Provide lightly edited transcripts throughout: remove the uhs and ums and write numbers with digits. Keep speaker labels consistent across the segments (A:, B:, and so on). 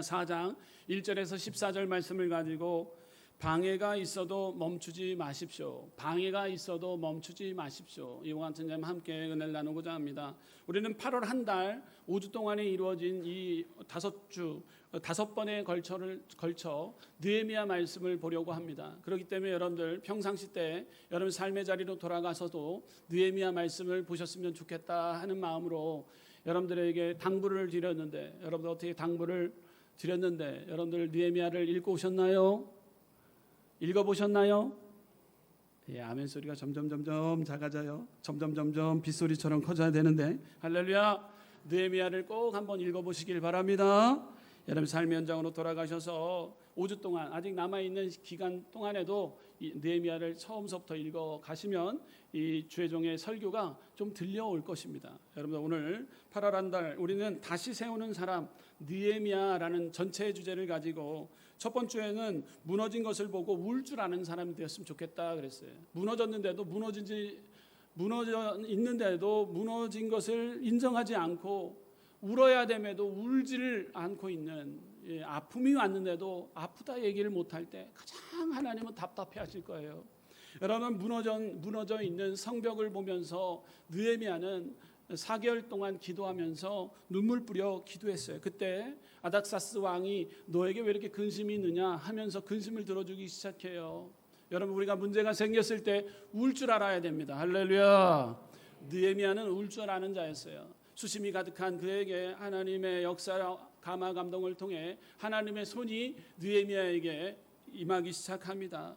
A: 4장 1절에서 14절 말씀을 가지고 방해가 있어도 멈추지 마십시오. 방해가 있어도 멈추지 마십시오. 이와 같은 점 함께 은혜를 나누고자 합니다. 우리는 8월 한 달 5주 동안에 이루어진 이 5번에 걸쳐 느헤미야 말씀을 보려고 합니다. 그렇기 때문에 여러분들 평상시 때 여러분 삶의 자리로 돌아가서도 느헤미야 말씀을 보셨으면 좋겠다 하는 마음으로 여러분들에게 당부를 드렸는데, 여러분들 어떻게 당부를 드렸는데 여러분들 느헤미야를 읽고 오셨나요? 읽어보셨나요? 예, 아멘 소리가 점점 작아져요. 점점 빗소리처럼 커져야 되는데, 할렐루야. 느헤미야를 꼭 한번 읽어보시길 바랍니다. 여러분 삶의 현장으로 돌아가셔서 5주 동안 아직 남아있는 기간 동안에도 이 느헤미야를 처음부터 읽어가시면 이 주의 종의 설교가 좀 들려올 것입니다. 여러분 오늘 8월 한 달 우리는 다시 세우는 사람 느헤미야라는 전체의 주제를 가지고 첫 번째는 무너진 것을 보고 울 줄 아는 사람이 되었으면 좋겠다 그랬어요. 무너져 있는데도 무너진 것을 인정하지 않고 울어야 됨에도 울지를 않고 있는, 아픔이 왔는데도 아프다 얘기를 못할 때 가장 하나님은 답답해 하실 거예요. 여러분 무너져 있는 성벽을 보면서 느헤미야는 4개월 동안 기도하면서 눈물 뿌려 기도했어요. 그때 아닥사스 왕이 너에게 왜 이렇게 근심이 있느냐 하면서 근심을 들어주기 시작해요. 여러분 우리가 문제가 생겼을 때 울 줄 알아야 됩니다. 할렐루야. 느헤미야는 울 줄 아는 자였어요. 수심이 가득한 그에게 하나님의 역사 감화 감동을 통해 하나님의 손이 느헤미야에게 임하기 시작합니다.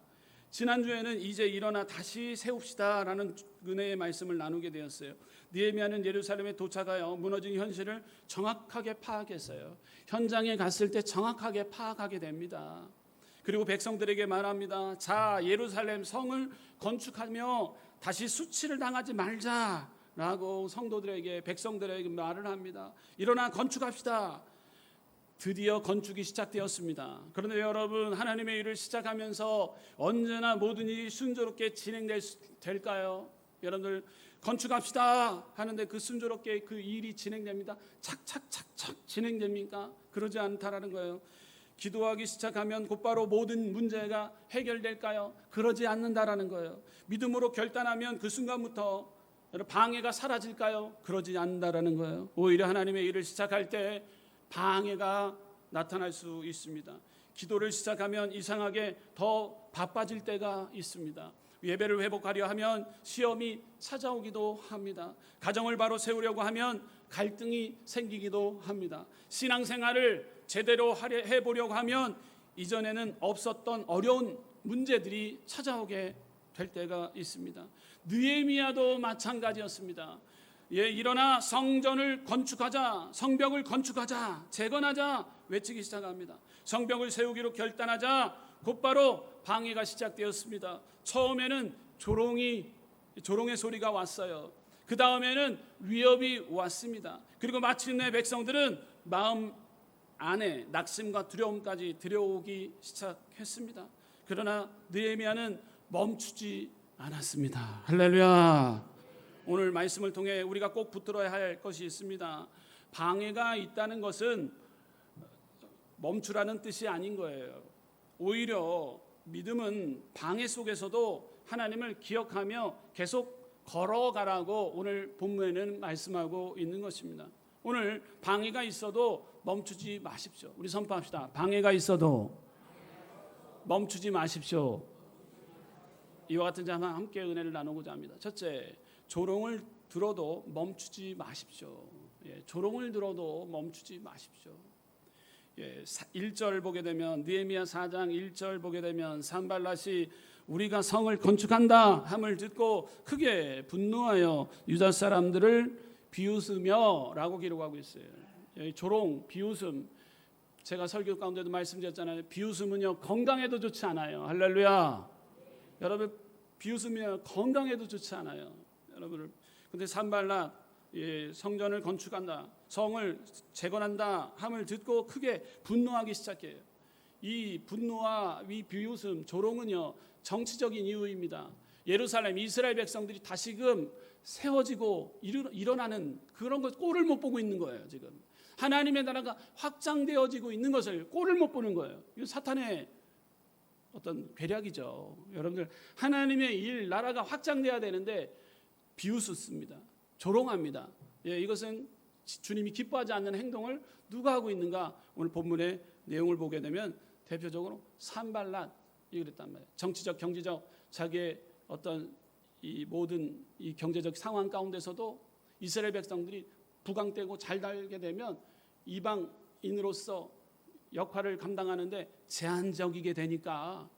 A: 지난주에는 이제 일어나 다시 세웁시다라는 은혜의 말씀을 나누게 되었어요. 느헤미야는 예루살렘에 도착하여 무너진 현실을 정확하게 파악했어요. 현장에 갔을 때 정확하게 파악하게 됩니다. 그리고 백성들에게 말합니다. 자, 예루살렘 성을 건축하며 다시 수치를 당하지 말자라고 백성들에게 말을 합니다. 일어나 건축합시다. 드디어 건축이 시작되었습니다. 그런데 여러분 하나님의 일을 시작하면서 언제나 모든 일이 순조롭게 진행될까요? 여러분들 건축합시다 하는데 그 순조롭게 그 일이 진행됩니다. 착착착착 진행됩니까? 그러지 않다라는 거예요. 기도하기 시작하면 곧바로 모든 문제가 해결될까요? 그러지 않는다라는 거예요. 믿음으로 결단하면 그 순간부터 방해가 사라질까요? 그러지 않는다라는 거예요. 오히려 하나님의 일을 시작할 때 방해가 나타날 수 있습니다. 기도를 시작하면 이상하게 더 바빠질 때가 있습니다. 예배를 회복하려 하면 시험이 찾아오기도 합니다. 가정을 바로 세우려고 하면 갈등이 생기기도 합니다. 신앙생활을 제대로 해보려고 하면 이전에는 없었던 어려운 문제들이 찾아오게 될 때가 있습니다. 느헤미야도 마찬가지였습니다. 일어나 성전을 건축하자, 성벽을 건축하자, 재건하자 외치기 시작합니다. 성벽을 세우기로 결단하자 곧바로 방해가 시작되었습니다. 처음에는 조롱의 소리가 왔어요. 그 다음에는 위협이 왔습니다. 그리고 마침내 백성들은 마음 안에 낙심과 두려움까지 들여오기 시작했습니다. 그러나 느헤미야는 멈추지 않았습니다. 할렐루야. 오늘 말씀을 통해 우리가 꼭 붙들어야 할 것이 있습니다. 방해가 있다는 것은 멈추라는 뜻이 아닌 거예요. 오히려 믿음은 방해 속에서도 하나님을 기억하며 계속 걸어가라고 오늘 본문에는 말씀하고 있는 것입니다. 오늘 방해가 있어도 멈추지 마십시오. 우리 선포합시다. 방해가 있어도 멈추지 마십시오. 이와 같은 점 함께 은혜를 나누고자 합니다. 첫째, 조롱을 들어도 멈추지 마십시오. 조롱을 들어도 멈추지 마십시오. 1절 보게 되면 느헤미야 4장 1절 보게 되면 산발랏이 우리가 성을 건축한다 함을 듣고 크게 분노하여 유다 사람들을 비웃으며 라고 기록하고 있어요. 조롱, 비웃음, 제가 설교 가운데도 말씀드렸잖아요. 비웃음은요 건강에도 좋지 않아요. 할렐루야. 여러분 비웃음이 건강에도 좋지 않아요. 여러분 근데 산발랏 성전을 건축한다, 성을 재건한다 함을 듣고 크게 분노하기 시작해요. 이 분노와 이 비웃음, 조롱은요 정치적인 이유입니다. 예루살렘 이스라엘 백성들이 다시금 세워지고 일어나는 그런 것 꼴을 못 보고 있는 거예요. 지금 하나님의 나라가 확장되어지고 있는 것을 꼴을 못 보는 거예요. 이거 사탄의 어떤 괴략이죠. 여러분들, 하나님의 일, 나라가 확장돼야 되는데 비웃습니다. 조롱합니다. 이것은 주님이 기뻐하지 않는 행동을 누가 하고 있는가? 오늘 본문의 내용을 보게 되면 대표적으로 산발랏 이랬단 말이에요. 정치적, 경제적 자기의 어떤 이 모든 이 경제적 상황 가운데서도 이스라엘 백성들이 부강되고 잘 살게 되면 이방인으로서 역할을 감당하는데 제한적이게 되니까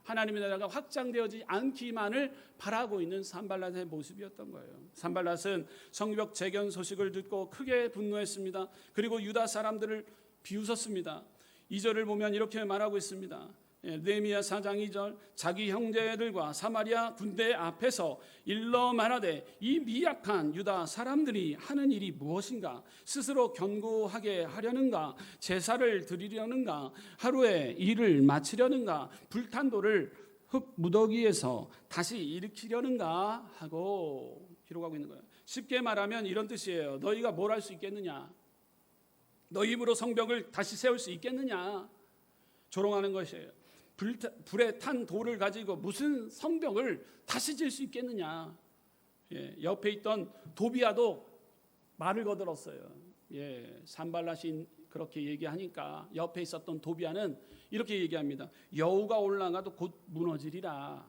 A: 하나님의 나라가 확장되어지지 않기만을 바라고 있는 산발랏의 모습이었던 거예요. 산발랏은 성벽 재건 소식을 듣고 크게 분노했습니다. 그리고 유다 사람들을 비웃었습니다. 2절을 보면 이렇게 말하고 있습니다. 느헤미야 4장 2절, 자기 형제들과 사마리아 군대 앞에서 일러 말하되 이 미약한 유다 사람들이 하는 일이 무엇인가? 스스로 견고하게 하려는가? 제사를 드리려는가? 하루에 일을 마치려는가? 불탄 돌을 흙 무더기에서 다시 일으키려는가? 하고 기록하고 있는 거예요. 쉽게 말하면 이런 뜻이에요. 너희가 뭘 할 수 있겠느냐? 너희 입으로 성벽을 다시 세울 수 있겠느냐? 조롱하는 것이에요. 불에 탄 돌을 가지고 무슨 성벽을 다시 질 수 있겠느냐? 옆에 있던 도비아도 말을 거들었어요. 산발랏이 그렇게 얘기하니까 옆에 있었던 도비아는 이렇게 얘기합니다. 여우가 올라가도 곧 무너지리라.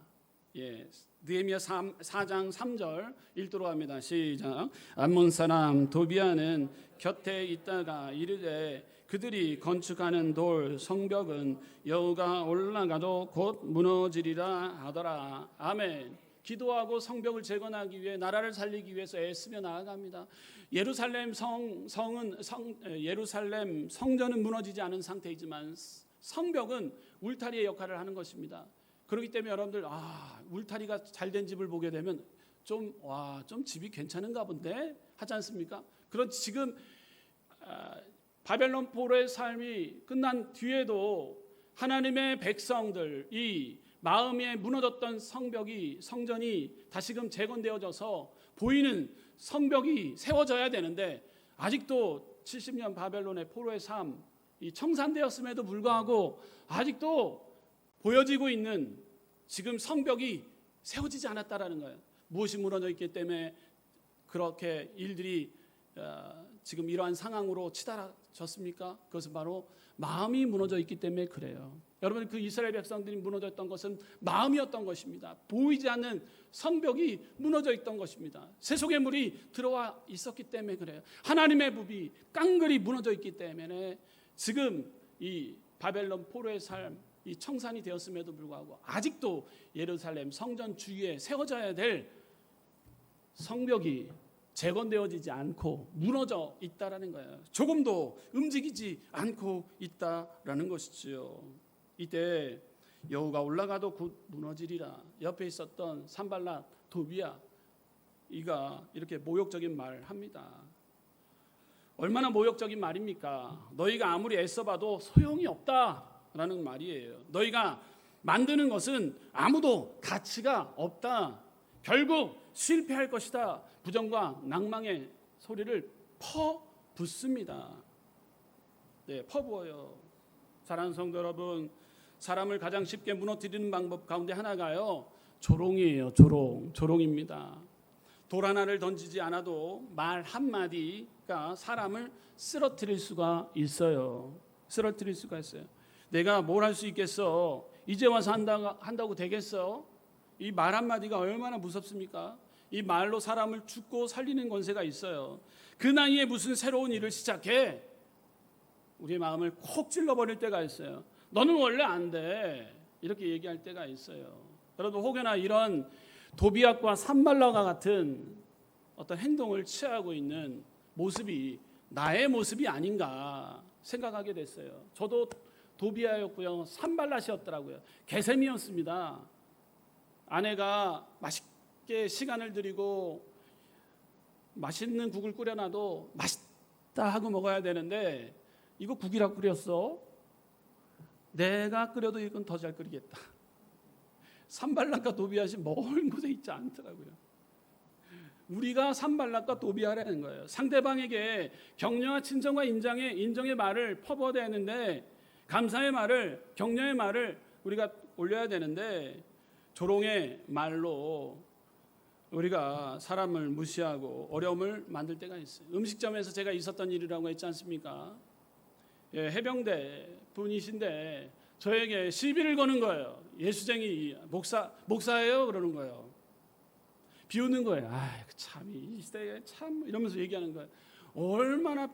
A: 느헤미야 4장 3절 읽도록 합니다. 시작. 암몬 사람 도비아는 곁에 있다가 이르되 그들이 건축하는 돌 성벽은 여우가 올라가도 곧 무너지리라 하더라. 아멘. 기도하고 성벽을 재건하기 위해 나라를 살리기 위해서 애쓰며 나아갑니다. 예루살렘 예루살렘 성전은 무너지지 않은 상태이지만 성벽은 울타리의 역할을 하는 것입니다. 그렇기 때문에 여러분들 울타리가 잘된 집을 보게 되면 좀 집이 괜찮은가 본데 하지 않습니까? 그런 지금 바벨론 포로의 삶이 끝난 뒤에도 하나님의 백성들이 마음에 무너졌던 성전이 다시금 재건되어져서 보이는 성벽이 세워져야 되는데 아직도 70년 바벨론의 포로의 삶이 청산되었음에도 불구하고 아직도 보여지고 있는 지금 성벽이 세워지지 않았다라는 거예요. 무엇이 무너져 있기 때문에 그렇게 일들이 지금 이러한 상황으로 치달아졌습니까? 그것은 바로 마음이 무너져 있기 때문에 그래요. 여러분, 그 이스라엘 백성들이 무너졌던 것은 마음이었던 것입니다. 보이지 않는 성벽이 무너져 있던 것입니다. 세속의 들어와 있었기 때문에 그래요. 하나님의 법이 깡그리 무너져 있기 때문에 지금 이 바벨론 포로의 삶이 청산이 되었음에도 불구하고 아직도 예루살렘 성전 주위에 세워져야 될 성벽이 재건되어지지 않고 무너져 있다라는 거예요. 조금도 움직이지 않고 있다라는 것이지요. 이때 여우가 올라가도 곧 무너지리라. 옆에 있었던 산발랏 도비아 이가 이렇게 모욕적인 말을 합니다. 얼마나 모욕적인 말입니까? 너희가 아무리 애써봐도 소용이 없다라는 말이에요. 너희가 만드는 것은 아무도 가치가 없다. 결국 실패할 것이다. 부정과 낭망의 소리를 퍼붓습니다. 퍼부어요. 사랑하는 성도 여러분, 사람을 가장 쉽게 무너뜨리는 방법 가운데 하나가요, 조롱이에요. 조롱입니다. 돌 하나를 던지지 않아도 말 한마디가 사람을 쓰러뜨릴 수가 있어요. 내가 뭘 할 수 있겠어? 이제 와서 한다고 되겠어? 이 말 한마디가 얼마나 무섭습니까? 이 말로 사람을 죽고 살리는 권세가 있어요. 그 나이에 무슨 새로운 일을 시작해? 우리의 마음을 콕 찔러버릴 때가 있어요. 너는 원래 안 돼. 이렇게 얘기할 때가 있어요. 여러분, 혹여나 이런 도비앗과 산발랏과 같은 어떤 행동을 취하고 있는 모습이 나의 모습이 아닌가 생각하게 됐어요. 저도 도비아였고요, 산발랏이었더라고요. 개셈이었습니다. 아내가 맛있게 시간을 들이고 맛있는 국을 끓여놔도 맛있다 하고 먹어야 되는데 이거 국이라 끓였어? 내가 끓여도 이건 더 잘 끓이겠다. 산발랏과 도비앗이 멀은 곳에 있지 않더라고요. 우리가 산발락과 도비아라는 거예요. 상대방에게 격려와 친정과 인정의 말을 퍼부어야 하는데, 감사의 말을, 격려의 말을 우리가 올려야 되는데, 조롱의 말로 우리가 사람을 무시하고 어려움을 만들 때가 있어요. 음식점에서 제가 있었던 일이라고 했지 않습니까? 예, 해병대 분이신데 저에게 시비를 거는 거예요. 예수쟁이 목사예요? 그러는 거예요. 비웃는 거예요. 참 이 시대에 참 이러면서 얘기하는 거예요. 얼마나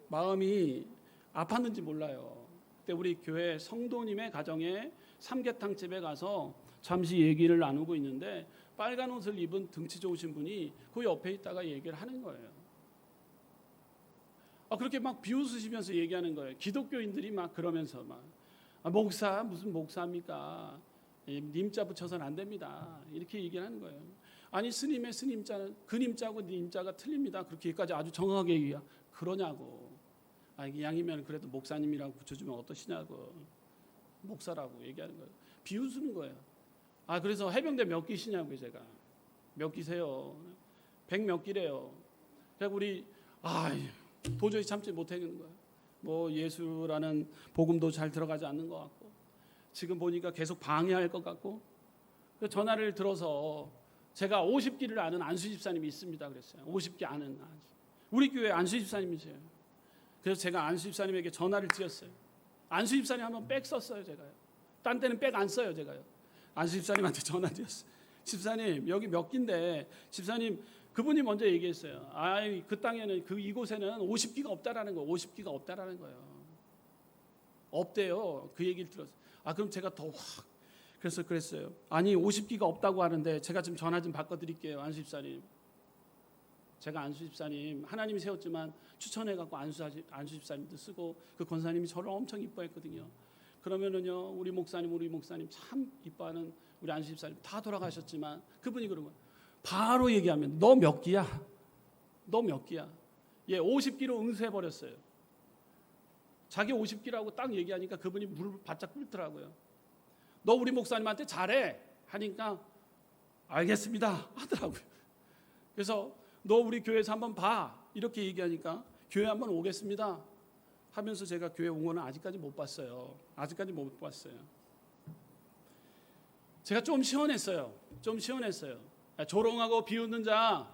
A: 마음이 아팠는지 몰라요. 그때 우리 교회 성도님의 가정에 삼계탕집에 가서 잠시 얘기를 나누고 있는데 빨간 옷을 입은 등치 좋으신 분이 그 옆에 있다가 얘기를 하는 거예요. 그렇게 막 비웃으시면서 얘기하는 거예요. 기독교인들이 막 그러면서 막 목사 무슨 목사입니까? 님자 붙여서는 안 됩니다. 이렇게 얘기를 하는 거예요. 아니 스님의 스님자는 그 님자고 님자가 틀립니다. 그렇게까지 아주 정확하게 얘기야. 그러냐고. 양이면 그래도 목사님이라고 붙여주면 어떠시냐고. 목사라고 얘기하는 거예요. 비웃는 거예요. 그래서 해병대 몇 기시냐고요. 제가 몇 기세요? 100 몇 기래요. 그래서 우리 도저히 참지 못하는 거예요. 뭐 예수라는 복음도 잘 들어가지 않는 것 같고 지금 보니까 계속 방해할 것 같고, 전화를 들어서 제가 50기를 아는 안수 집사님이 있습니다. 그랬어요. 50기 아는 우리 교회 안수 집사님이세요. 그래서 제가 안수 집사님에게 전화를 드렸어요. 안수 집사님 한번 백 썼어요. 제가요. 딴 때는 백 안 써요. 제가요. 안수 집사님한테 전화 드렸어요. 집사님 여기 몇 기인데, 집사님 그분이 먼저 얘기했어요. 그 땅에는 이곳에는 50기가 없다라는 거예요. 50기가 없다라는 거예요. 없대요. 그 얘기를 들었어요. 그럼 제가 더 그래서 그랬어요. 50기가 없다고 하는데 제가 지금 전화 좀 바꿔드릴게요. 안수 집사님. 제가 안수 집사님 하나님이 세웠지만 추천해갖고 안수 집사님도 쓰고 그 권사님이 저를 엄청 이뻐했거든요. 그러면은요 우리 목사님 참 이뻐하는 우리 안수 집사님 다 돌아가셨지만 그분이 그런 거예요. 바로 얘기하면 너 몇 기야? 너 몇 기야? 50기로 응수해버렸어요. 자기 50기라고 딱 얘기하니까 그분이 물을 바짝 끓더라고요. 너 우리 목사님한테 잘해 하니까 알겠습니다 하더라고요. 그래서 너 우리 교회에서 한번 봐 이렇게 얘기하니까 교회 한번 오겠습니다 하면서 제가 교회 온 거는 아직까지 못 봤어요. 제가 좀 시원했어요. 조롱하고 비웃는 자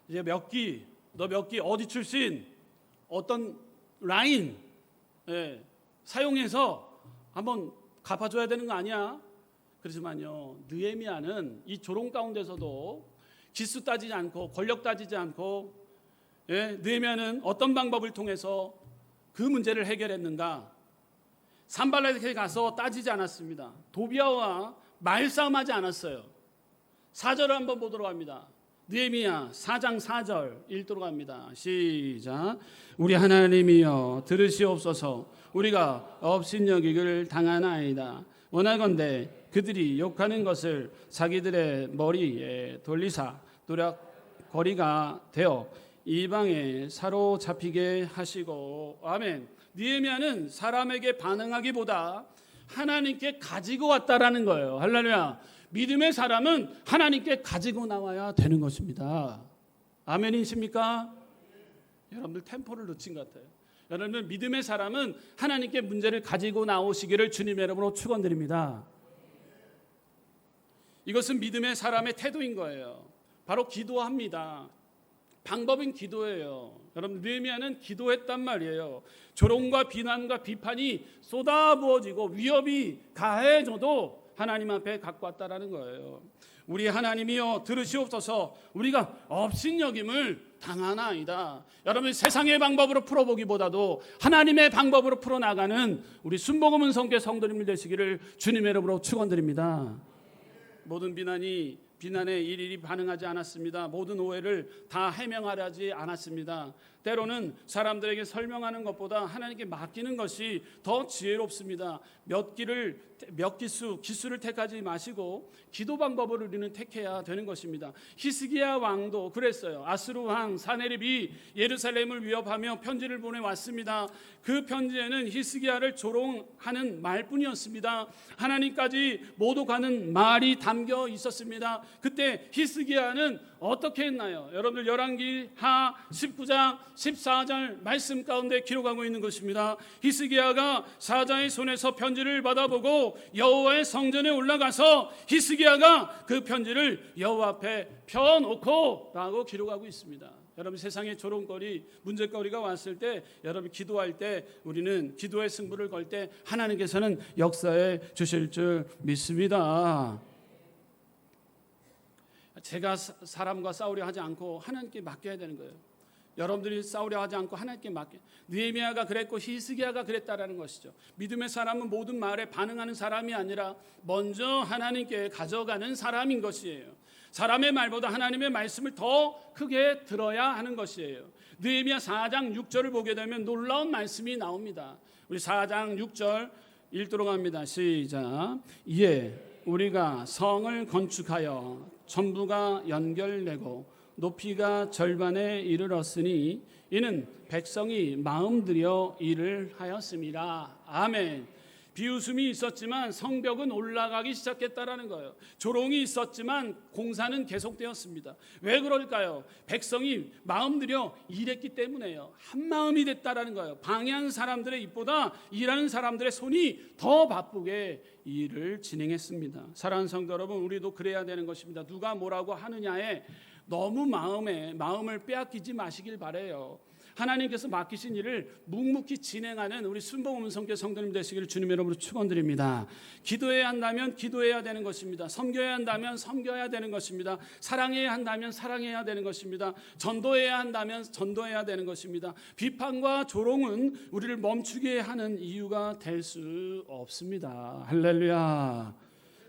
A: 이제 몇 기, 너 몇 기, 어디 출신, 어떤 라인 사용해서 한번 갚아줘야 되는 거 아니야? 그렇지만요 느헤미야는 이 조롱 가운데서도 기수 따지지 않고 권력 따지지 않고 느헤미야는 어떤 방법을 통해서 그 문제를 해결했는가? 산발락에게 가서 따지지 않았습니다. 도비아와 말싸움하지 않았어요. 4절을 한번 보도록 합니다. 느헤미야 4장 4절 읽도록 합니다. 시작. 우리 하나님이여 들으시옵소서. 우리가 업신여기를 당하나이다. 원하건대 그들이 욕하는 것을 자기들의 머리에 돌리사 노략거리가 되어 이방에 사로잡히게 하시고. 아멘. 느헤미야는 사람에게 반응하기보다 하나님께 가지고 왔다라는 거예요. 할렐루야. 믿음의 사람은 하나님께 가지고 나와야 되는 것입니다. 아멘이십니까? 여러분들 템포를 놓친 것 같아요. 여러분 믿음의 사람은 하나님께 문제를 가지고 나오시기를 주님의 이름으로 축원드립니다. 이것은 믿음의 사람의 태도인 거예요. 바로 기도합니다. 방법은 기도예요. 여러분 느헤미야는 기도했단 말이에요. 조롱과 비난과 비판이 쏟아부어지고 위협이 가해져도 하나님 앞에 갖고 왔다라는 거예요. 우리 하나님이여 들으시옵소서. 우리가 업신여김을 당하나이다. 여러분 세상의 방법으로 풀어보기보다도 하나님의 방법으로 풀어나가는 우리 순복음은 성교 성도님들 되시기를 주님의 이름으로 축원드립니다. 모든 비난에 일일이 반응하지 않았습니다. 모든 오해를 다 해명하지 않았습니다. 때로는 사람들에게 설명하는 것보다 하나님께 맡기는 것이 더 지혜롭습니다. 기수를 택하지 마시고 기도 방법을 우리는 택해야 되는 것입니다. 히스기야 왕도 그랬어요. 아수르 왕 사네립이 예루살렘을 위협하며 편지를 보내왔습니다. 그 편지에는 히스기야를 조롱하는 말뿐이었습니다. 하나님까지 모독하는 말이 담겨 있었습니다. 그때 히스기야는 어떻게 했나요? 여러분들 열왕기 하 19장 14절 말씀 가운데 기록하고 있는 것입니다. 히스기야가 사자의 손에서 편지를 받아보고 여호와의 성전에 올라가서 히스기야가 그 편지를 여호와 앞에 펴놓고 라고 기록하고 있습니다. 여러분 세상에 조롱거리, 문제거리가 왔을 때 여러분 기도할 때 우리는 기도의 승부를 걸 때 하나님께서는 역사해 주실 줄 믿습니다. 제가 사람과 싸우려 하지 않고 하나님께 맡겨야 되는 거예요. 여러분들이 싸우려 하지 않고 하나님께 맡겨. 느헤미야가 그랬고 히스기야가 그랬다라는 것이죠. 믿음의 사람은 모든 말에 반응하는 사람이 아니라 먼저 하나님께 가져가는 사람인 것이에요. 사람의 말보다 하나님의 말씀을 더 크게 들어야 하는 것이에요. 느헤미야 4장 6절을 보게 되면 놀라운 말씀이 나옵니다. 우리 4장 6절 읽도록 합니다. 시작. 이에 우리가 성을 건축하여 전부가 연결되고 높이가 절반에 이르렀으니 이는 백성이 마음 들여 일을 하였습니다. 아멘. 비웃음이 있었지만 성벽은 올라가기 시작했다라는 거예요. 조롱이 있었지만 공사는 계속되었습니다. 왜 그럴까요? 백성이 마음 들여 일했기 때문에요. 한 마음이 됐다라는 거예요. 방해한 사람들의 입보다 일하는 사람들의 손이 더 바쁘게 일을 진행했습니다. 사랑하는 성도 여러분, 우리도 그래야 되는 것입니다. 누가 뭐라고 하느냐에 너무 마음을 빼앗기지 마시길 바라요. 하나님께서 맡기신 일을 묵묵히 진행하는 우리 순복음 성교 성도님 되시기를 주님의 이름으로 축원드립니다. 기도해야 한다면 기도해야 되는 것입니다. 섬겨야 한다면 섬겨야 되는 것입니다. 사랑해야 한다면 사랑해야 되는 것입니다. 전도해야 한다면 전도해야 되는 것입니다. 비판과 조롱은 우리를 멈추게 하는 이유가 될 수 없습니다. 할렐루야.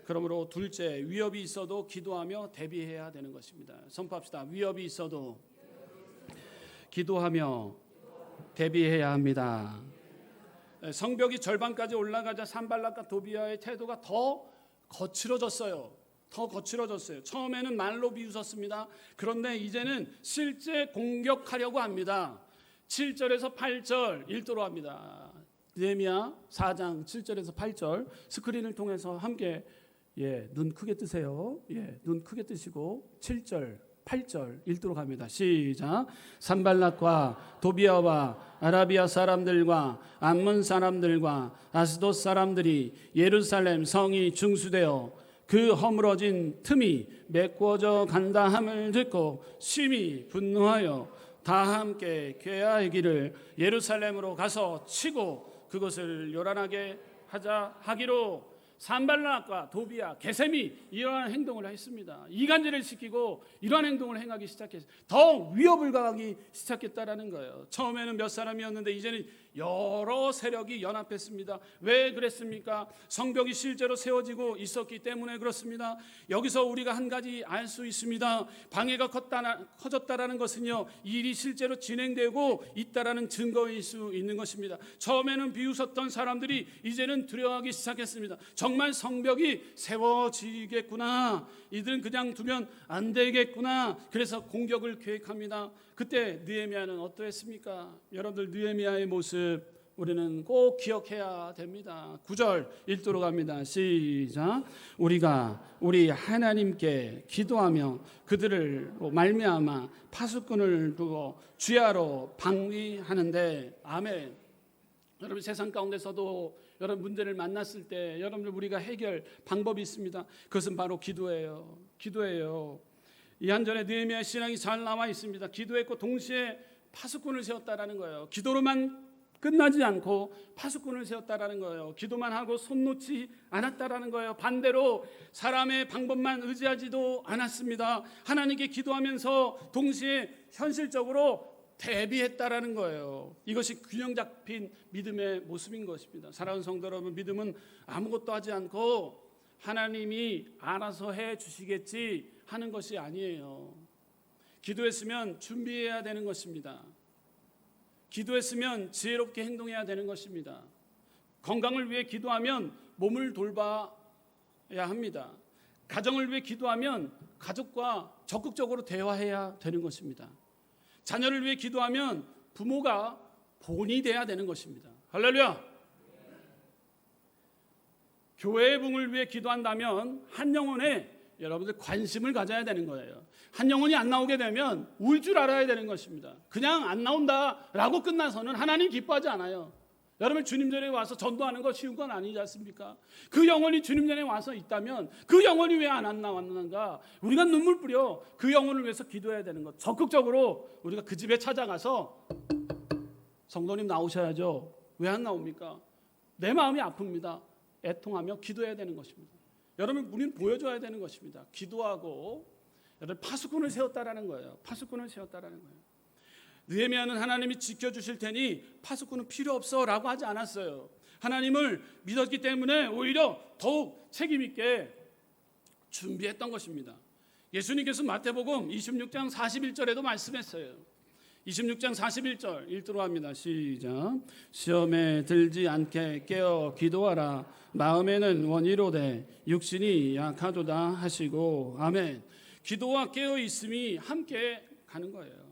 A: 그러므로 둘째, 위협이 있어도 기도하며 대비해야 되는 것입니다. 선포합시다. 위협이 있어도 기도하며 대비해야 합니다. 성벽이 절반까지 올라가자 산발락과 도비아의 태도가 더 거칠어졌어요. 처음에는 말로 비웃었습니다. 그런데 이제는 실제 공격하려고 합니다. 7절에서 8절 읽도록 합니다. 느헤미야 4장 7절에서 8절 스크린을 통해서 함께 눈 크게 뜨세요. 눈 크게 뜨시고 7절 8절 읽도록 합니다. 시작. 산발락과 도비아와 아라비아 사람들과 암몬 사람들과 아스돗 사람들이 예루살렘 성이 중수되어 그 허물어진 틈이 메꾸어져 간다 함을 듣고 심히 분노하여 다 함께 꾀하기를 예루살렘으로 가서 치고 그것을 요란하게 하기로 산발락과 도비아, 게셈이 이러한 행동을 했습니다. 이간질을 시키고 이러한 행동을 행하기 시작했어요. 더 위협을 가하기 시작했다라는 거예요. 처음에는 몇 사람이었는데 이제는 여러 세력이 연합했습니다. 왜 그랬습니까? 성벽이 실제로 세워지고 있었기 때문에 그렇습니다. 여기서 우리가 한 가지 알 수 있습니다. 방해가 커졌다라는 것은요, 일이 실제로 진행되고 있다라는 증거일 수 있는 것입니다. 처음에는 비웃었던 사람들이 이제는 두려워하기 시작했습니다. 정말 성벽이 세워지겠구나, 이들은 그냥 두면 안 되겠구나, 그래서 공격을 계획합니다. 그때 느헤미야는 어떠했습니까? 여러분들 느헤미야의 모습 우리는 꼭 기억해야 됩니다. 9절 읽도록 합니다. 시작. 우리가 우리 하나님께 기도하며 그들을 말미암아 파수꾼을 두고 주야로 방위하는데. 아멘. 여러분 세상 가운데서도 여러분 문제를 만났을 때 여러분들 우리가 해결 방법이 있습니다. 그것은 바로 기도예요. 이 한전에 느헤미야 신앙이 잘 나와 있습니다. 기도했고 동시에 파수꾼을 세웠다라는 거예요. 기도로만 끝나지 않고 파수꾼을 세웠다라는 거예요. 기도만 하고 손 놓지 않았다라는 거예요. 반대로 사람의 방법만 의지하지도 않았습니다. 하나님께 기도하면서 동시에 현실적으로 대비했다라는 거예요. 이것이 균형 잡힌 믿음의 모습인 것입니다. 사랑하는 성도 여러분, 믿음은 아무것도 하지 않고 하나님이 알아서 해 주시겠지 하는 것이 아니에요. 기도했으면 준비해야 되는 것입니다. 기도했으면 지혜롭게 행동해야 되는 것입니다. 건강을 위해 기도하면 몸을 돌봐야 합니다. 가정을 위해 기도하면 가족과 적극적으로 대화해야 되는 것입니다. 자녀를 위해 기도하면 부모가 본이 돼야 되는 것입니다. 할렐루야. 교회의 부흥을 위해 기도한다면 한 영혼의 여러분들 관심을 가져야 되는 거예요. 한 영혼이 안 나오게 되면 울 줄 알아야 되는 것입니다. 그냥 안 나온다라고 끝나서는 하나님 기뻐하지 않아요. 여러분 주님 전에 와서 전도하는 거 쉬운 건 아니지 않습니까? 그 영혼이 주님 전에 와서 있다면 그 영혼이 왜 안 나왔는가? 우리가 눈물 뿌려 그 영혼을 위해서 기도해야 되는 것. 적극적으로 우리가 그 집에 찾아가서 성도님 나오셔야죠. 왜 안 나옵니까? 내 마음이 아픕니다. 애통하며 기도해야 되는 것입니다. 여러분 우리는 보여줘야 되는 것입니다. 기도하고 여러분 파수꾼을 세웠다라는 거예요. 파수꾼을 세웠다라는 거예요. 느헤미야는 하나님이 지켜주실 테니 파수꾼은 필요 없어라고 하지 않았어요. 하나님을 믿었기 때문에 오히려 더욱 책임 있게 준비했던 것입니다. 예수님께서 마태복음 26장 41절에도 말씀했어요. 26장 41절 읽도록 합니다. 시작. 시험에 들지 않게 깨어 기도하라. 마음에는 원이로되 육신이 약하도다 하시고. 아멘. 기도와 깨어 있음이 함께 가는 거예요.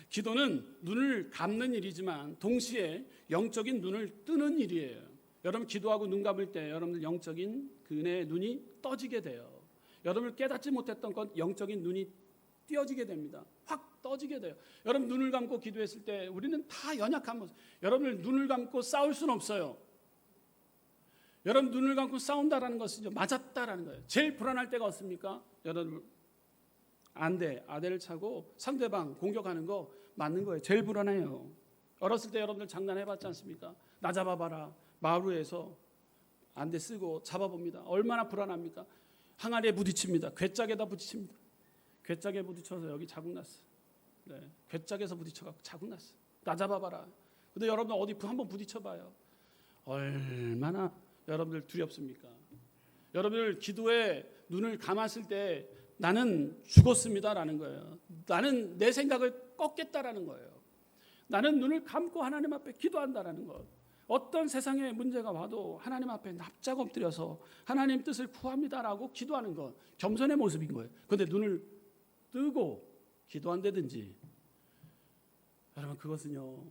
A: 기도는 눈을 감는 일이지만 동시에 영적인 눈을 뜨는 일이에요. 여러분 기도하고 눈 감을 때 여러분들 영적인 그 은혜의 눈이 떠지게 돼요. 여러분을 깨닫지 못했던 것 영적인 눈이 띄어지게 됩니다. 확 떠지게 돼요. 여러분 눈을 감고 기도했을 때 우리는 다 연약한 모습. 여러분을 눈을 감고 싸울 수는 없어요. 여러분 눈을 감고 싸운다라는 것은 맞았다라는 거예요. 제일 불안할 때가 없습니까? 여러분 아대를 차고 상대방 공격하는 거 맞는 거예요. 제일 불안해요. 어렸을 때 여러분들 장난해봤지 않습니까? 나 잡아봐라. 마루에서 안대 쓰고 잡아봅니다. 얼마나 불안합니까? 항아리에 부딪힙니다. 괴짝에다 부딪힙니다. 괴짝에 부딪혀서 여기 자국 났어. 네, 괴짝에서 부딪혀갖고 자국 났어. 나 잡아봐라. 근데 여러분들 어디 한번 부딪혀봐요. 얼마나 여러분들 두렵습니까? 여러분들 기도에 눈을 감았을 때 나는 죽었습니다라는 거예요. 나는 내 생각을 꺾겠다라는 거예요. 나는 눈을 감고 하나님 앞에 기도한다라는 것. 어떤 세상의 문제가 와도 하나님 앞에 납작 엎드려서 하나님 뜻을 구합니다라고 기도하는 것. 겸손의 모습인 거예요. 그런데 눈을 뜨고 기도한다든지 여러분 그것은요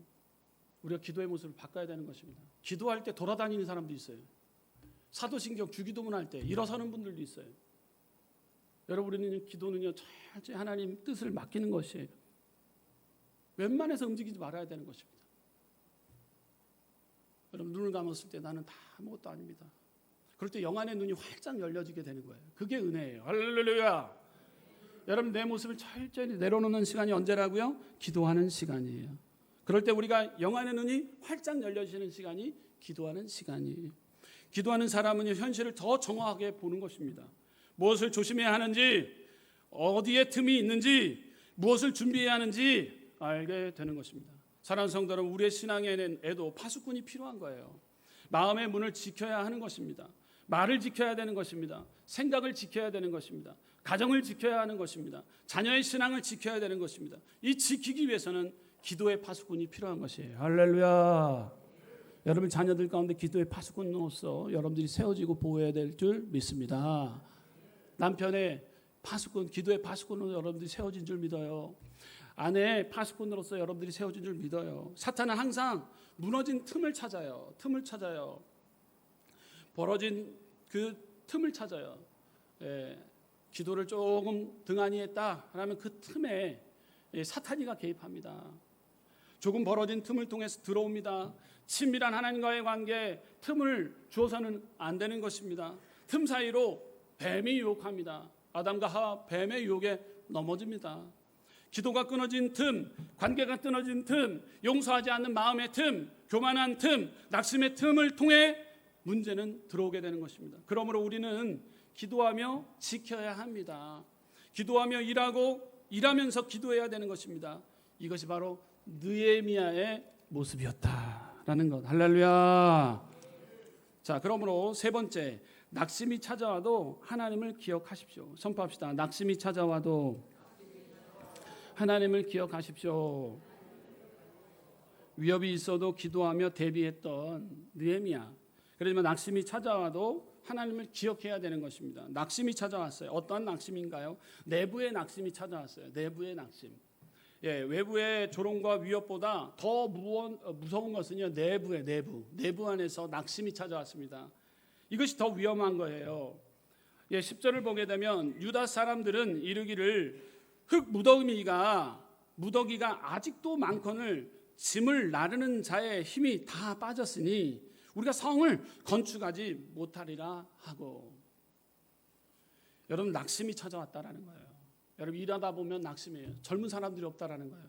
A: 우리가 기도의 모습을 바꿔야 되는 것입니다. 기도할 때 돌아다니는 사람도 있어요. 사도신경 주기도문 할 때 일어서는 분들도 있어요. 여러분 우리는 기도는요 철저히 하나님 뜻을 맡기는 것이에요. 웬만해서 움직이지 말아야 되는 것입니다. 여러분 눈을 감았을 때 나는 다 아무것도 아닙니다. 그럴 때 영안의 눈이 활짝 열려지게 되는 거예요. 그게 은혜예요. 할렐루야. 여러분 내 모습을 철저히 내려놓는 시간이 언제라고요? 기도하는 시간이에요. 그럴 때 우리가 영안의 눈이 활짝 열려지는 시간이 기도하는 시간이에요. 기도하는 사람은 현실을 더 정확하게 보는 것입니다. 무엇을 조심해야 하는지, 어디에 틈이 있는지, 무엇을 준비해야 하는지 알게 되는 것입니다. 사랑하는 성도 여러분, 우리의 신앙에도 파수꾼이 필요한 거예요. 마음의 문을 지켜야 하는 것입니다. 말을 지켜야 되는 것입니다. 생각을 지켜야 되는 것입니다. 가정을 지켜야 하는 것입니다. 자녀의 신앙을 지켜야 되는 것입니다. 이 지키기 위해서는 기도의 파수꾼이 필요한 것이에요. 할렐루야. 여러분 자녀들 가운데 기도의 파수꾼으로서 여러분들이 세워지고 보호해야 될 줄 믿습니다. 남편의 파수꾼, 기도의 파수꾼으로 여러분들이 세워진 줄 믿어요. 아내의 파수꾼으로서 여러분들이 세워진 줄 믿어요. 사탄은 항상 무너진 틈을 찾아요. 벌어진 그 틈을 찾아요. 기도를 조금 등한히 했다 하면 그 틈에 사탄이가 개입합니다. 조금 벌어진 틈을 통해서 들어옵니다. 친밀한 하나님과의 관계 틈을 주어서는 안 되는 것입니다. 틈 사이로 뱀이 유혹합니다. 아담과 하와 뱀의 유혹에 넘어집니다. 기도가 끊어진 틈, 관계가 끊어진 틈, 용서하지 않는 마음의 틈, 교만한 틈, 낙심의 틈을 통해 문제는 들어오게 되는 것입니다. 그러므로 우리는 기도하며 지켜야 합니다. 기도하며 일하면서 기도해야 되는 것입니다. 이것이 바로 느헤미야의 모습이었다라는 것. 할렐루야. 자, 그러므로 세 번째, 낙심이 찾아와도 하나님을 기억하십시오. 선포합시다. 낙심이 찾아와도 하나님을 기억하십시오. 위협이 있어도 기도하며 대비했던 느헤미야. 그러지만 낙심이 찾아와도 하나님을 기억해야 되는 것입니다. 낙심이 찾아왔어요. 어떠한 낙심인가요? 내부의 낙심이 찾아왔어요. 내부의 낙심. 외부의 조롱과 위협보다 더 무서운 것은요, 내부 안에서 낙심이 찾아왔습니다. 이것이 더 위험한 거예요. 10절을 보게 되면 유다 사람들은 이르기를 흙 무더기가 아직도 많거늘 짐을 나르는 자의 힘이 다 빠졌으니 우리가 성을 건축하지 못하리라 하고. 여러분, 낙심이 찾아왔다라는 거예요. 여러분, 일하다 보면 낙심이에요. 젊은 사람들이 없다라는 거예요.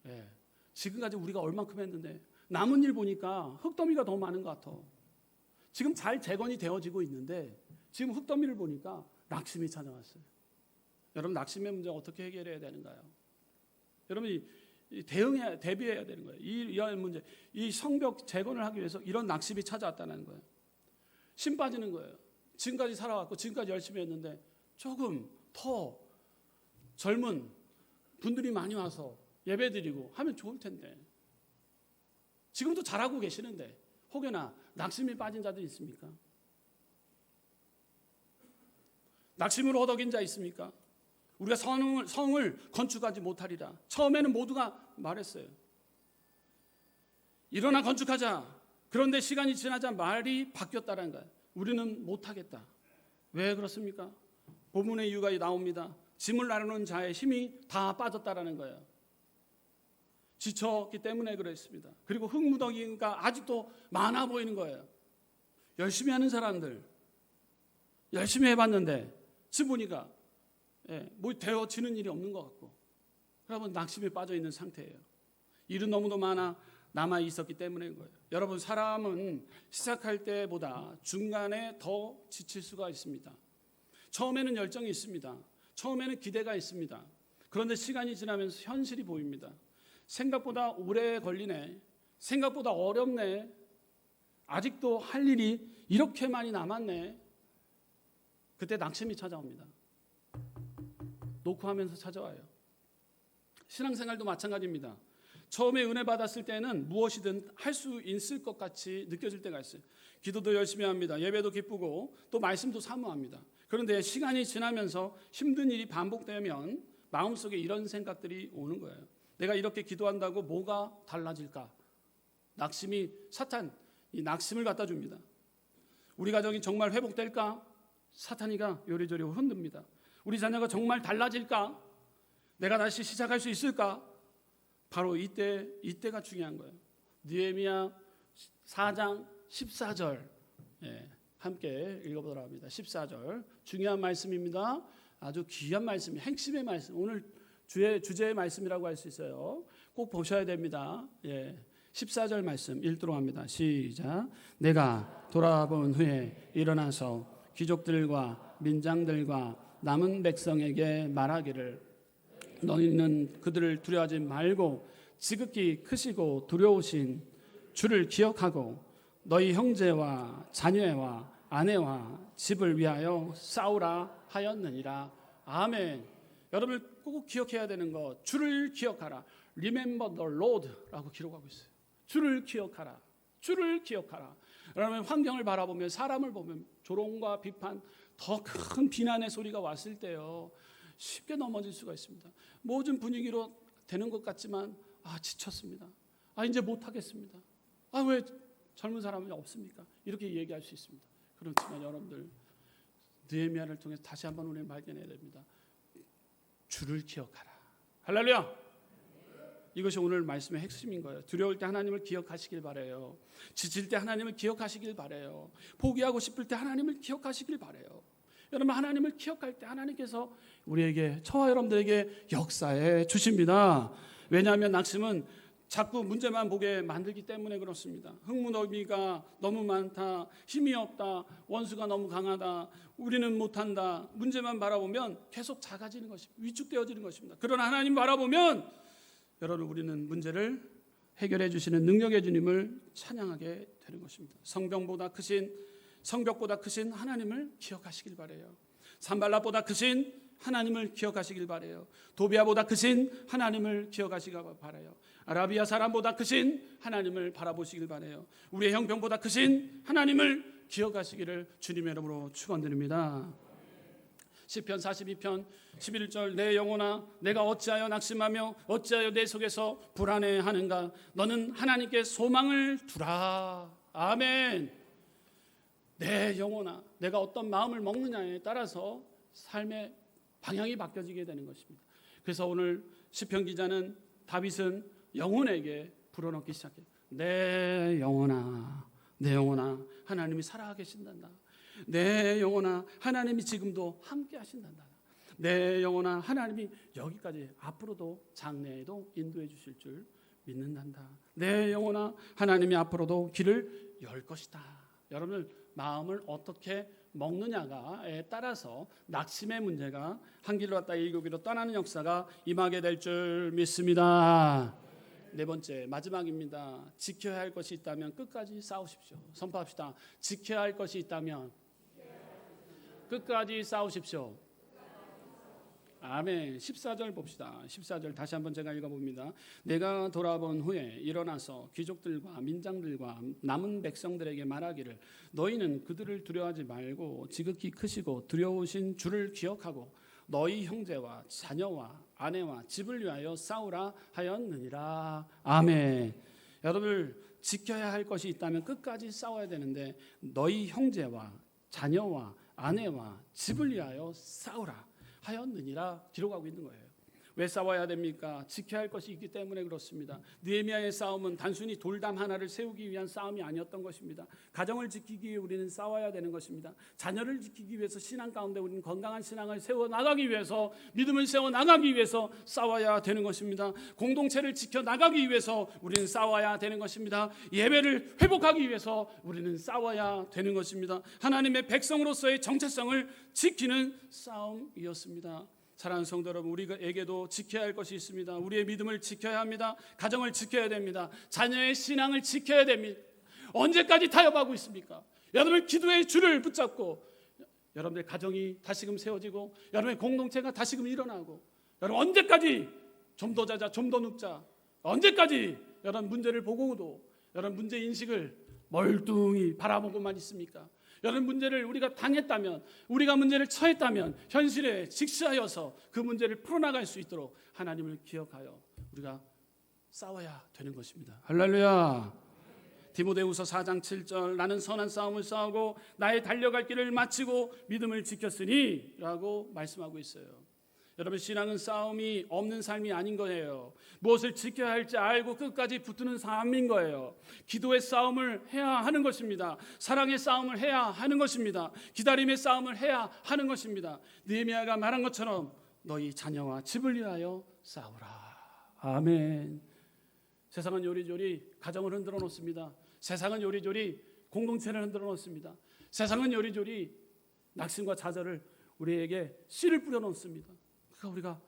A: 예. 지금까지 우리가 얼만큼 했는데 남은 일 보니까 흙더미가 더 많은 것 같아. 지금 잘 재건이 되어지고 있는데 지금 흙더미를 보니까 낙심이 찾아왔어요. 여러분, 낙심의 문제 어떻게 해결해야 되는가요? 여러분이 대비해야 되는 거예요. 이런 문제, 이 성벽 재건을 하기 위해서 이런 낙심이 찾아왔다는 거예요. 심 빠지는 거예요. 지금까지 살아왔고 지금까지 열심히 했는데 조금 더 젊은 분들이 많이 와서 예배드리고 하면 좋을 텐데 지금도 잘하고 계시는데 혹여나 낙심이 빠진 자들 있습니까? 낙심으로 허덕인 자 있습니까? 우리가 성을 건축하지 못하리라. 처음에는 모두가 말했어요. 일어나 건축하자. 그런데 시간이 지나자 말이 바뀌었다는 거예요. 우리는 못하겠다. 왜 그렇습니까? 본문의 이유가 나옵니다. 짐을 나르는 자의 힘이 다 빠졌다라는 거예요. 지쳤기 때문에 그랬습니다. 그리고 흙무더기가 아직도 많아 보이는 거예요. 열심히 하는 사람들, 열심히 해봤는데 지금 보니까 뭐 되어지는 일이 없는 것 같고, 여러분 낙심에 빠져 있는 상태예요. 일은 너무도 많아 남아 있었기 때문인 거예요. 여러분, 사람은 시작할 때보다 중간에 더 지칠 수가 있습니다. 처음에는 열정이 있습니다. 처음에는 기대가 있습니다. 그런데 시간이 지나면서 현실이 보입니다. 생각보다 오래 걸리네. 생각보다 어렵네. 아직도 할 일이 이렇게 많이 남았네. 그때 낙심이 찾아옵니다. 놓고 하면서 찾아와요. 신앙생활도 마찬가지입니다. 처음에 은혜 받았을 때는 무엇이든 할 수 있을 것 같이 느껴질 때가 있어요. 기도도 열심히 합니다. 예배도 기쁘고 또 말씀도 사모합니다. 그런데 시간이 지나면서 힘든 일이 반복되면 마음속에 이런 생각들이 오는 거예요. 내가 이렇게 기도한다고 뭐가 달라질까? 낙심이, 사탄, 이 낙심을 갖다 줍니다. 우리 가정이 정말 회복될까? 사탄이가 요리조리 흔듭니다. 우리 자녀가 정말 달라질까? 내가 다시 시작할 수 있을까? 바로 이때가 중요한 거예요. 느헤미야 4장 14절 함께 읽어보도록 합니다. 14절 중요한 말씀입니다. 아주 귀한 말씀, 핵심의 말씀. 오늘 주제의 말씀이라고 할 수 있어요. 꼭 보셔야 됩니다. 14절 말씀 읽도록 합니다. 시작. 내가 돌아본 후에 일어나서 귀족들과 민장들과 남은 백성에게 말하기를 너희는 그들을 두려워하지 말고 지극히 크시고 두려우신 주를 기억하고 너희 형제와 자녀와 아내와 집을 위하여 싸우라 하였느니라. 아멘. 여러분 꼭 기억해야 되는 것, 주를 기억하라. Remember the Lord라고 기록하고 있어요. 주를 기억하라. 주를 기억하라. 여러분, 환경을 바라보면, 사람을 보면 조롱과 비판, 더 큰 비난의 소리가 왔을 때요, 쉽게 넘어질 수가 있습니다. 모든 분위기로 되는 것 같지만 지쳤습니다. 이제 못하겠습니다. 왜 젊은 사람이 없습니까? 이렇게 얘기할 수 있습니다. 그렇지만 여러분들, 느헤미야를 통해서 다시 한번 우리는 발견해야 됩니다. 주를 기억하라. 할렐루야. 이것이 오늘 말씀의 핵심인 거예요. 두려울 때 하나님을 기억하시길 바라요. 지칠 때 하나님을 기억하시길 바라요. 포기하고 싶을 때 하나님을 기억하시길 바라요. 여러분, 하나님을 기억할 때 하나님께서 우리에게, 저와 여러분들에게 역사해 주십니다. 왜냐하면 낙심은 자꾸 문제만 보게 만들기 때문에 그렇습니다. 흙무더기가 너무 많다, 힘이 없다, 원수가 너무 강하다, 우리는 못한다, 문제만 바라보면 계속 작아지는 것입니다. 위축되어지는 것입니다. 그러나 하나님 바라보면 여러분, 우리는 문제를 해결해 주시는 능력의 주님을 찬양하게 되는 것입니다. 성벽보다 크신 하나님을 기억하시길 바라요. 산발랏보다 크신 하나님을 기억하시길 바라요. 도비아보다 크신 하나님을 기억하시길 바라요. 아라비아 사람보다 크신 하나님을 바라보시길 바라요. 우리의 형편보다 크신 하나님을 기억하시기를 주님의 이름으로 축원드립니다. 시편 42편 11절 내 영혼아 내가 어찌하여 낙심하며 어찌하여 내 속에서 불안해하는가. 너는 하나님께 소망을 두라. 아멘. 내 영혼아, 내가 어떤 마음을 먹느냐에 따라서 삶의 방향이 바뀌어지게 되는 것입니다. 그래서 오늘 시편 기자는 다윗은 영혼에게 불어넣기 시작해요. 내 영혼아, 내 영혼아, 하나님이 살아계신단다. 내 영혼아, 하나님이 지금도 함께 하신단다. 내 영혼아, 하나님이 여기까지 앞으로도 장래에도 인도해 주실 줄 믿는단다. 내 영혼아, 하나님이 앞으로도 길을 열 것이다. 여러분들 마음을 어떻게 먹느냐에 따라서 낙심의 문제가 한 길로 갔다 일곱 길로 떠나는 역사가 임하게 될 줄 믿습니다. 네 번째, 마지막입니다. 지켜야 할 것이 있다면 끝까지 싸우십시오. 선포합시다. 지켜야 할 것이 있다면 끝까지 싸우십시오. 아멘. 14절 봅시다. 14절 다시 한번 제가 읽어봅니다. 내가 돌아본 후에 일어나서 귀족들과 민장들과 남은 백성들에게 말하기를 너희는 그들을 두려워하지 말고 지극히 크시고 두려우신 주를 기억하고 너희 형제와 자녀와 아내와 집을 위하여 싸우라 하였느니라. 아멘. 여러분들 지켜야 할 것이 있다면 끝까지 싸워야 되는데 너희 형제와 자녀와 아내와 집을 위하여 싸우라 하였느니라 기록하고 있는 거예요. 왜 싸워야 됩니까? 지켜야 할 것이 있기 때문에 그렇습니다. 느헤미야의 싸움은 단순히 돌담 하나를 세우기 위한 싸움이 아니었던 것입니다. 가정을 지키기 위해 우리는 싸워야 되는 것입니다. 자녀를 지키기 위해서 신앙 가운데 우리는 건강한 신앙을 세워나가기 위해서 믿음을 세워나가기 위해서 싸워야 되는 것입니다. 공동체를 지켜나가기 위해서 우리는 싸워야 되는 것입니다. 예배를 회복하기 위해서 우리는 싸워야 되는 것입니다. 하나님의 백성으로서의 정체성을 지키는 싸움이었습니다. 사랑하는 성도 여러분, 우리에게도 지켜야 할 것이 있습니다. 우리의 믿음을 지켜야 합니다. 가정을 지켜야 됩니다. 자녀의 신앙을 지켜야 됩니다. 언제까지 타협하고 있습니까? 여러분 기도의 줄을 붙잡고 여러분의 가정이 다시금 세워지고 여러분의 공동체가 다시금 일어나고 여러분 언제까지 좀 더 자자 좀 더 눕자 언제까지 여러분 문제를 보고도 여러분 문제 인식을 멀뚱히 바라보고만 있습니까? 여러분 문제를 우리가 당했다면 우리가 문제를 처했다면 현실에 직시하여서 그 문제를 풀어나갈 수 있도록 하나님을 기억하여 우리가 싸워야 되는 것입니다. 할렐루야. 디모데후서 4장 7절 나는 선한 싸움을 싸우고 나의 달려갈 길을 마치고 믿음을 지켰으니 라고 말씀하고 있어요. 여러분 신앙은 싸움이 없는 삶이 아닌 거예요. 무엇을 지켜야 할지 알고 끝까지 붙드는 삶인 거예요. 기도의 싸움을 해야 하는 것입니다. 사랑의 싸움을 해야 하는 것입니다. 기다림의 싸움을 해야 하는 것입니다. 느헤미야가 말한 것처럼 너희 자녀와 집을 위하여 싸우라. 아멘. 세상은 요리조리 가정을 흔들어 놓습니다. 세상은 요리조리 공동체를 흔들어 놓습니다. 세상은 요리조리 낙심과 좌절을 우리에게 씨를 뿌려 놓습니다. 그러니까 우리가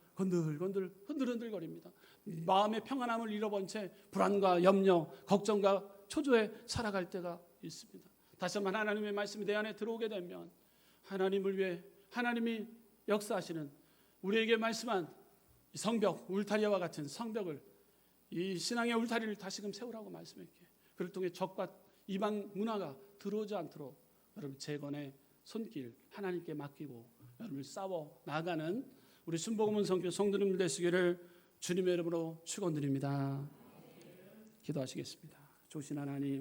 A: 흔들흔들거립니다. 마음의 평안함을 잃어본 채 불안과 염려, 걱정과 초조에 살아갈 때가 있습니다. 다시 한번 하나님의 말씀이 내 안에 들어오게 되면 하나님을 위해 하나님이 역사하시는 우리에게 말씀한 성벽, 울타리와 같은 성벽을 이 신앙의 울타리를 다시금 세우라고 말씀했기에 그를 통해 적과 이방 문화가 들어오지 않도록 여러분 재건의 손길 하나님께 맡기고 여러분을 싸워 나가는 우리 순복음은 성교 성도님들 되시기를 주님의 이름으로 축원드립니다. 기도하시겠습니다. 좋으신 하나님